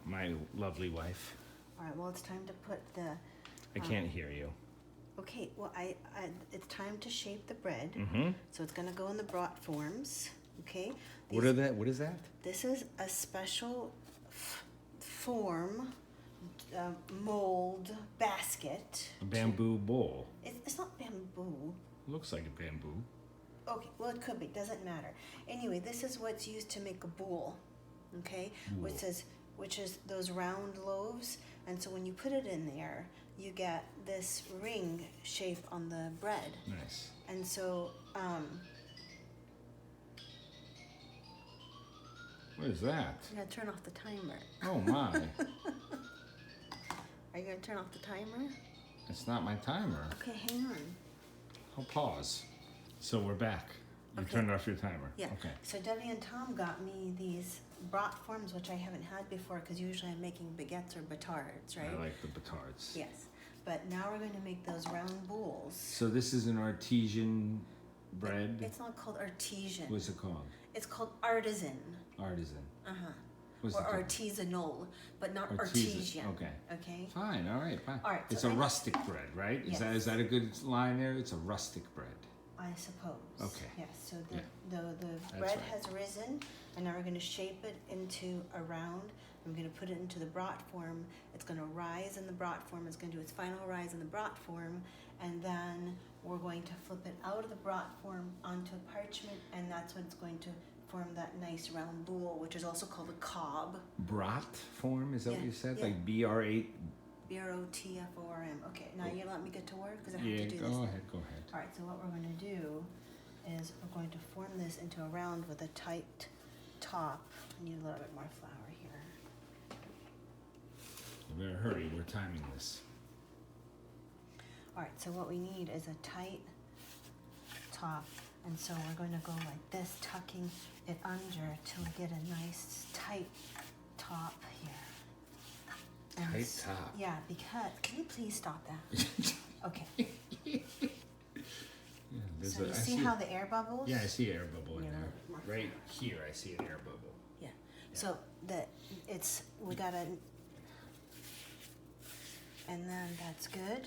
my lovely wife. All right, well, it's time to put the... I can't hear you. Okay, well, it's time to shape the bread. Mm-hmm. So it's going to go in the brat forms, okay? What is that? This is a special form, mold, basket. A bamboo bowl. It's not bamboo. Looks like a bamboo. Okay, well, it could be. Doesn't matter. Anyway, this is what's used to make a boule, okay? Boule. Which is those round loaves. And so when you put it in there, you get this ring shape on the bread. Nice. And so, What is that? you gotta turn off the timer. Oh my. Are you gonna turn off the timer? It's not my timer. Okay, hang on. I'll pause. So we're back. You Okay. turned off your timer. Yeah. Okay. So Debbie and Tom got me these brat forms, which I haven't had before, because usually I'm making baguettes or batards, right? I like the batards. Yes. But now we're going to make those round boules. So this is an artesian bread. It's not called artesian. What's it called? It's called artisan. Artisan. Uh-huh. What's Or it called? artisanal, but not Artisan. artesian. Okay. Okay? Fine. All right. Fine. All right, It's so a I- rustic bread, right? Yes. Is that a good line there? It's a rustic bread. I suppose. Okay. Yes. So the That's bread right. has risen, and now we're going to shape it into a round. I'm going to put it into the brat form. It's going to rise in the brat form. It's going to do its final rise in the brat form, and then we're going to flip it out of the brat form onto a parchment, and that's when it's going to form that nice round boule, which is also called a cob. Brat form? Is that what Yeah, you said? yeah. Like B-R-8? B-R-O-T-F-O-R-M. Okay, now you let me get to work because I have Yeah. to do Go this. ahead. Go ahead. All right, so what we're going to do is we're going to form this into a round with a tight top. I need a little bit more flour here. You better hurry. We're timing this. All right, so what we need is a tight top. And so we're going to go like this, tucking it under till we get a nice tight top here. And Tight top. Yeah, because, can you please stop that? Okay. Yeah, there's So you I see how the air bubbles? Yeah, I see air bubble in Yeah, there. more Right here, I see an air bubble. Yeah. So we gotta, and then that's good.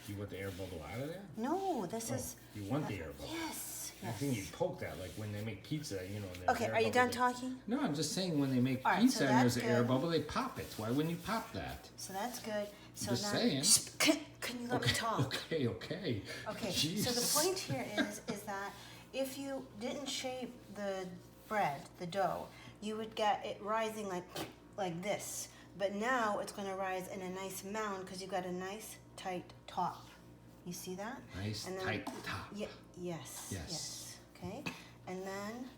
You want the air bubble out of there? No, this is. You want the air bubble. Yes. I Yes. think you poke that, like when they make pizza, you know. and there's Okay, air are you bubble done that- talking? No, I'm just saying when they make All right, pizza so and there's that's an air good. bubble, they pop it. Why wouldn't you pop that? So that's good. So Just now, saying. Shh, can you let me talk? Okay. Okay. Jeez. So the point here is that if you didn't shape the bread, the dough, you would get it rising like this. But now it's going to rise in a nice mound because you've got a nice tight top. You see that? Nice And then- tight top. Yes. Yes. Okay. And then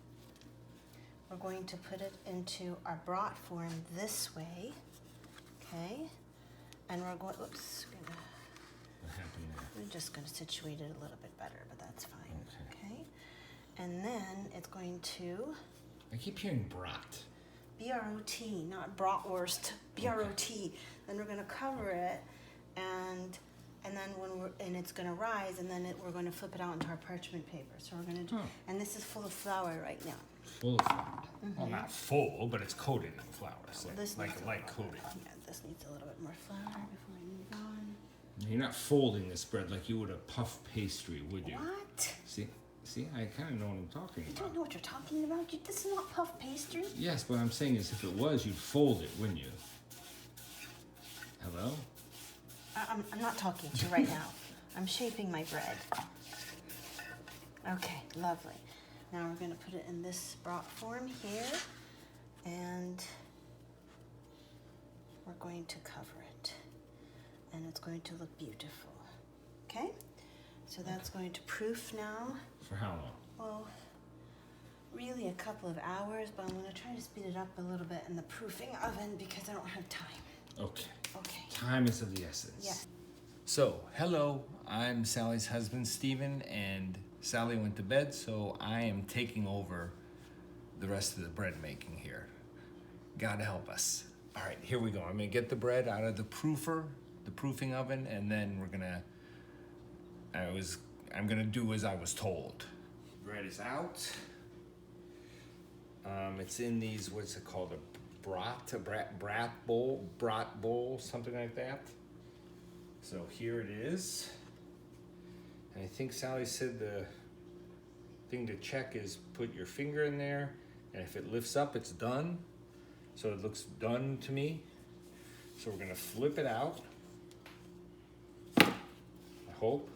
we're going to put it into our brat form this way. Okay. And we're going. Oops. What happened there? We're just going to situate it a little bit better, but that's fine. Okay. Okay. And then it's going to I keep hearing brat. B-R-O-T, not bratwurst. B-R-O-T. Then we're going to cover it, and then it's going to rise, and then we're going to flip it out into our parchment paper. So we're going to do, Oh. and this is full of flour right now. Full of flour. Well, not full, but it's coated in flour. So This like needs a light coating. Yeah, this needs a little bit more flour before I move on. You're not folding this bread like you would a puff pastry, would you? What? See, I kind of know what I'm talking You about. don't know what you're talking about. This is not puff pastry. Yes, what I'm saying is if it was, you'd fold it, wouldn't you? Hello? I'm not talking to you right now. I'm shaping my bread. Okay, lovely. Now we're going to put it in this brat form here, and we're going to cover it, and it's going to look beautiful. Okay? So that's going to proof now. For how long? Well, really a couple of hours, but I'm going to try to speed it up a little bit in the proofing oven because I don't have time. Okay. Okay. Time is of the essence. Yeah. So, hello, I'm Sally's husband, Steven, and Sally went to bed, so I am taking over the rest of the bread making here. God help us. All right, here we go. I'm gonna get the bread out of the proofing oven, and then I'm gonna do as I was told. Bread is out. It's in these, what's it called, brat bowl, something like that. So here it is. And I think Sally said the thing to check is put your finger in there, and if it lifts up, it's done. So it looks done to me. So we're gonna flip it out. I hope.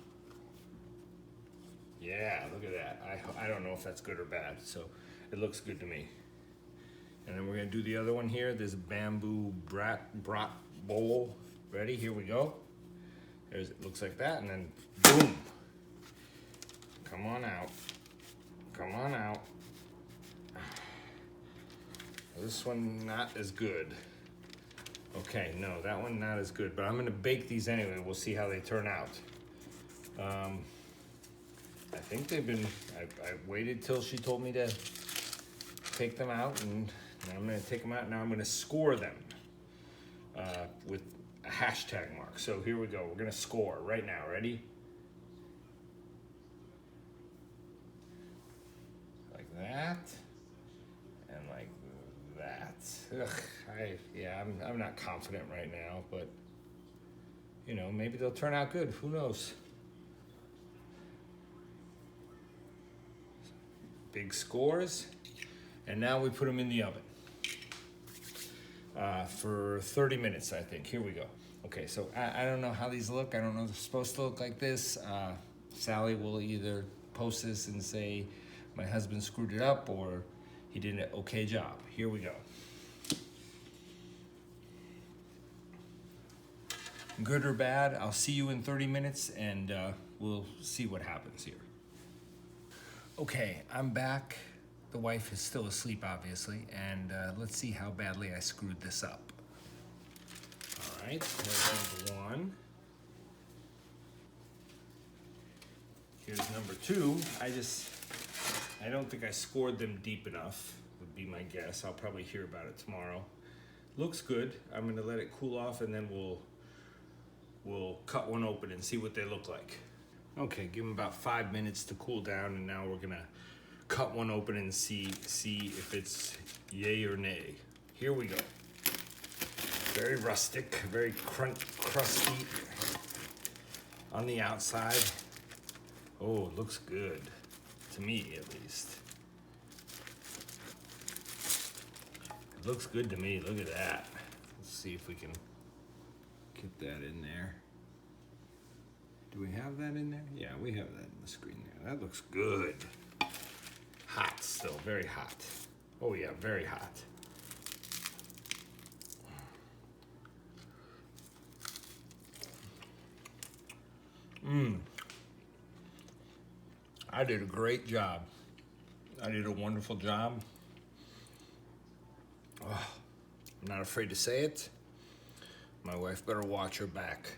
Yeah, look at that. I don't know if that's good or bad, so it looks good to me. And then we're gonna do the other one here. This bamboo brat bowl. Ready? Here we go. There's, it looks like that, and then boom. Come on out. Come on out. This one not as good. Okay, no, that one not as good, but I'm gonna bake these anyway. We'll see how they turn out. I think they've been, I waited till she told me to take them out, and now I'm gonna take them out. Now I'm gonna score them with a hashtag mark. So here we go. We're gonna score right now. Ready? Like that, and like that. Ugh, I'm not confident right now, but you know, maybe they'll turn out good. Who knows? Big scores, and now we put them in the oven for 30 minutes, I think. Here we go. Okay, so I don't know how these look. I don't know if they're supposed to look like this. Sally will either post this and say my husband screwed it up or he did an okay job. Here we go. Good or bad, I'll see you in 30 minutes and we'll see what happens here. Okay, I'm back. The wife is still asleep, obviously, and let's see how badly I screwed this up. All right, there's number one. Here's number two. I don't think I scored them deep enough, would be my guess. I'll probably hear about it tomorrow. Looks good. I'm gonna let it cool off and then we'll cut one open and see what they look like. Okay, give them about 5 minutes to cool down, and now we're gonna cut one open and see if it's yay or nay. Here we go. Very rustic, very crusty on the outside. Oh, it looks good, to me at least. It looks good to me, look at that. Let's see if we can get that in there. Do we have that in there? Yeah, we have that in the screen there. That looks good. Hot still, very hot. Oh yeah, very hot. I did a great job. I did a wonderful job. Oh, I'm not afraid to say it. My wife better watch her back.